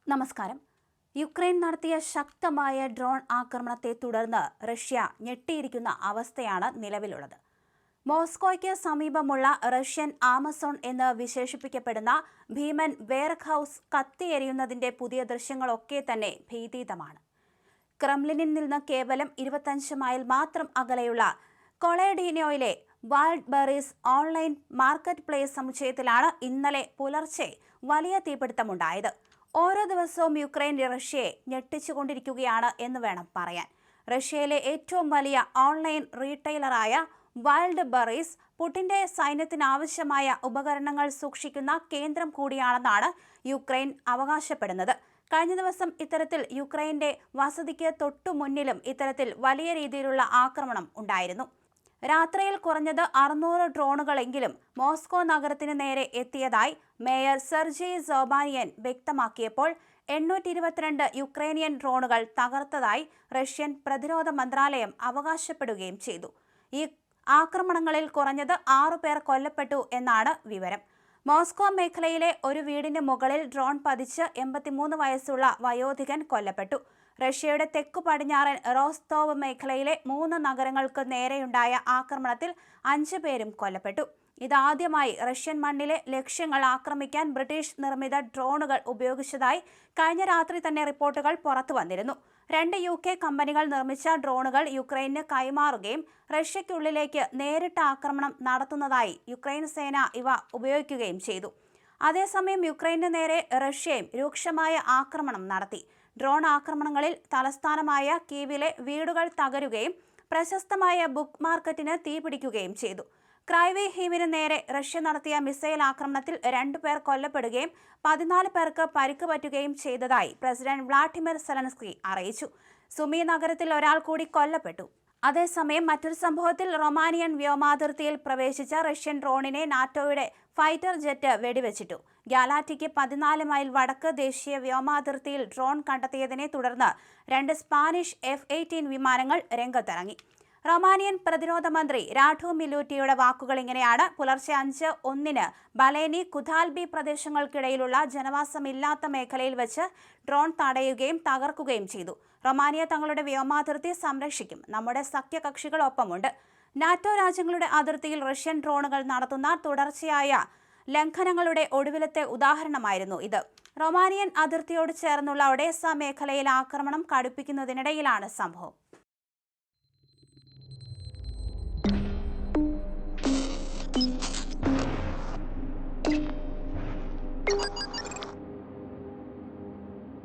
നമസ്കാരം. യുക്രൈൻ നടത്തിയ ശക്തമായ ഡ്രോൺ ആക്രമണത്തെ തുടർന്ന് റഷ്യ ഞെട്ടിയിരിക്കുന്ന അവസ്ഥയാണ് നിലവിലുള്ളത്. മോസ്കോയ്ക്ക് സമീപമുള്ള റഷ്യൻ ആമസോൺ എന്ന് വിശേഷിപ്പിക്കപ്പെടുന്ന ഭീമൻ വെയർഹൌസ് കത്തിയെരിയുന്നതിന്റെ പുതിയ ദൃശ്യങ്ങളൊക്കെ തന്നെ ഭീതിതമാണ്. ക്രെംലിനിൽ നിന്ന് കേവലം 25 മൈൽ മാത്രം അകലെയുള്ള കൊളേഡിനോയിലെ Wildberries online marketplace സമുച്ചയത്തിലാണ് ഇന്നലെ പുലർച്ചെ വലിയ തീപിടുത്തമുണ്ടായത്. ഓരോ ദിവസവും യുക്രൈൻ റഷ്യയെ ഞെട്ടിച്ചുകൊണ്ടിരിക്കുകയാണ് എന്ന് വേണം പറയാൻ. റഷ്യയിലെ ഏറ്റവും വലിയ ഓൺലൈൻ റീറ്റെയിലറായ വൈൽഡ് ബെറീസ് പുടിന്റെ സൈന്യത്തിനാവശ്യമായ ഉപകരണങ്ങൾ സൂക്ഷിക്കുന്ന കേന്ദ്രം കൂടിയാണെന്നാണ് യുക്രൈൻ അവകാശപ്പെടുന്നത്. കഴിഞ്ഞ ദിവസം ഇത്തരത്തിൽ യുക്രൈന്റെ വസതിക്ക് തൊട്ടു മുന്നിലും ഇത്തരത്തിൽ വലിയ രീതിയിലുള്ള ആക്രമണം ഉണ്ടായിരുന്നു. രാത്രിയിൽ കുറഞ്ഞത് 600 ഡ്രോണുകളെങ്കിലും മോസ്കോ നഗരത്തിന് നേരെ എത്തിയതായി മേയർ സെർജി സോബാനിയൻ വ്യക്തമാക്കിയപ്പോൾ 822 യുക്രൈനിയൻ ഡ്രോണുകൾ തകർത്തതായി റഷ്യൻ പ്രതിരോധ മന്ത്രാലയം അവകാശപ്പെടുകയും ചെയ്തു. ഈ ആക്രമണങ്ങളിൽ കുറഞ്ഞത് 6 പേർ കൊല്ലപ്പെട്ടു എന്നാണ് വിവരം. മോസ്കോ മേഖലയിലെ ഒരു വീടിന് മുകളിൽ ഡ്രോൺ പതിച്ച് 83 വയസ്സുള്ള വയോധികൻ കൊല്ലപ്പെട്ടു. റഷ്യയുടെ തെക്കു പടിഞ്ഞാറൻ റോസ്തോവ് മേഖലയിലെ 3 നഗരങ്ങൾക്ക് നേരെയുണ്ടായ ആക്രമണത്തിൽ 5 പേരും കൊല്ലപ്പെട്ടു. ഇതാദ്യമായി റഷ്യൻ മണ്ണിലെ ലക്ഷ്യങ്ങൾ ആക്രമിക്കാൻ ബ്രിട്ടീഷ് നിർമ്മിത ഡ്രോണുകൾ ഉപയോഗിച്ചതായി കഴിഞ്ഞ രാത്രി തന്നെ റിപ്പോർട്ടുകൾ പുറത്തു വന്നിരുന്നു. 2 UK കമ്പനികൾ നിർമ്മിച്ച ഡ്രോണുകൾ യുക്രൈന് കൈമാറുകയും റഷ്യയ്ക്കുള്ളിലേക്ക് നേരിട്ട് ആക്രമണം നടത്തുന്നതായി യുക്രൈൻ സേന ഇവ ഉപയോഗിക്കുകയും ചെയ്തു. അതേസമയം യുക്രൈന് നേരെ റഷ്യയും രൂക്ഷമായ ആക്രമണം നടത്തി. ഡ്രോൺ ആക്രമണങ്ങളിൽ തലസ്ഥാനമായ കീവിലെ വീടുകൾ തകരുകയും പ്രശസ്തമായ ബുക്ക് മാർക്കറ്റിന് തീപിടിക്കുകയും ചെയ്തു. ക്രൈവി ഹീവിന് നേരെ റഷ്യ നടത്തിയ മിസൈൽ ആക്രമണത്തിൽ 2 പേർ കൊല്ലപ്പെടുകയും 14 പേർക്ക് പരിക്ക് പറ്റുകയും ചെയ്തതായി പ്രസിഡന്റ് വ്ളാഡിമിർ സെലൻസ്കി അറിയിച്ചു. സുമി നഗരത്തിൽ ഒരാൾ കൂടി കൊല്ലപ്പെട്ടു. അതേസമയം മറ്റൊരു സംഭവത്തിൽ റൊമാനിയൻ വ്യോമാതിർത്തിയിൽ പ്രവേശിച്ച റഷ്യൻ ഡ്രോണിനെ നാറ്റോയുടെ ഫൈറ്റർ ജെറ്റ് വെടിവെച്ചിട്ടു. ഗാലാറ്റിക്ക് 14 മൈൽ വടക്ക് ദേശീയ വ്യോമാതിർത്തിയിൽ ഡ്രോൺ കണ്ടെത്തിയതിനെ തുടർന്ന് 2 സ്പാനിഷ് F-18 വിമാനങ്ങൾ രംഗത്തിറങ്ങി. റൊമാനിയൻ പ്രതിരോധ മന്ത്രി രാഡു മിലൂറ്റിയുടെ വാക്കുകൾ ഇങ്ങനെയാണ്. പുലർച്ചെ 5:01 ബലേനി കുതാൽബി പ്രദേശങ്ങൾക്കിടയിലുള്ള ജനവാസമില്ലാത്ത മേഖലയിൽ വെച്ച് ഡ്രോൺ തടയുകയും തകർക്കുകയും ചെയ്തു. റൊമാനിയ തങ്ങളുടെ വ്യോമാതിർത്തി സംരക്ഷിക്കും. നമ്മുടെ സഖ്യകക്ഷികളൊപ്പമുണ്ട്. നാറ്റോ രാജ്യങ്ങളുടെ അതിർത്തിയിൽ റഷ്യൻ ഡ്രോണുകൾ നടത്തുന്ന തുടർച്ചയായ ലംഘനങ്ങളുടെ ഒടുവിലത്തെ ഉദാഹരണമായിരുന്നു ഇത്. റൊമാനിയൻ അതിർത്തിയോട് ചേർന്നുള്ള ഒഡേസ മേഖലയിൽ ആക്രമണം കടുപ്പിക്കുന്നതിനിടയിലാണ് സംഭവം.